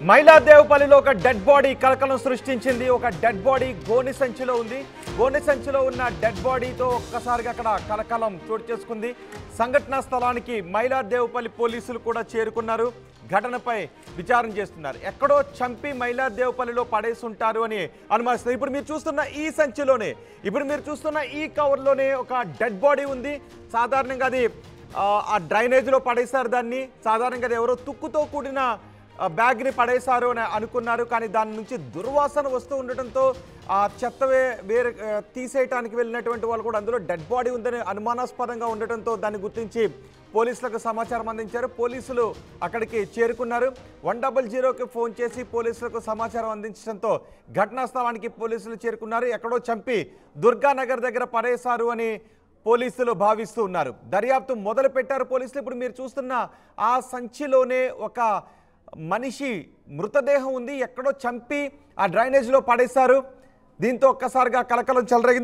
మైలాదేవపల్లిలో ఒక dead body కలకలం సృష్టించింది. ఒక డెడ్ బాడీ గోని సంచిలో ఉంది. గోని సంచిలో ఉన్న డెడ్ బాడీతో ఒక్కసారిగా అక్కడ కలకలం చోటు చేసుకుంది. సంఘటనా స్థలానికి మైలాదేవపల్లి పోలీసులు కూడా చేరుకున్నారు. ఘటనపై విచారణ చేస్తున్నారు. ఎక్కడో చంపి మైలాదేవపల్లిలో పడేసి ఉంటారు అని అనుమానిస్తున్నారు. ఇప్పుడు మీరు చూస్తున్న ఈ సంచిలోనే, ఇప్పుడు మీరు చూస్తున్న ఈ కవర్లోనే ఒక డెడ్ బాడీ ఉంది. సాధారణంగా అది ఆ డ్రైనేజ్లో పడేశారు. దాన్ని సాధారణంగా అది ఎవరో తుక్కుతో కూడిన బ్యాగ్ని పడేశారు అని అనుకున్నారు. కానీ దాని నుంచి దుర్వాసన వస్తూ ఉండటంతో ఆ చెత్త వేరే తీసేయటానికి వెళ్ళినటువంటి వాళ్ళు కూడా అందులో డెడ్ బాడీ ఉందని అనుమానాస్పదంగా ఉండటంతో దాన్ని గుర్తించి పోలీసులకు సమాచారం అందించారు. పోలీసులు అక్కడికి చేరుకున్నారు. 100కి ఫోన్ చేసి పోలీసులకు సమాచారం అందించడంతో ఘటనా స్థలానికి పోలీసులు చేరుకున్నారు. ఎక్కడో చంపి దుర్గానగర్ దగ్గర పడేశారు అని పోలీసులు భావిస్తూ ఉన్నారు. దర్యాప్తు మొదలు పెట్టారు పోలీసులు. ఇప్పుడు మీరు చూస్తున్న ఆ సంచిలోనే ఒక మనిషి మృతదేహం ఉంది. ఎక్కడో చంపి ఆ డ్రైనేజ్లో పడేశారు. దీంతో ఒక్కసారిగా కలకలం చెలరేగింది.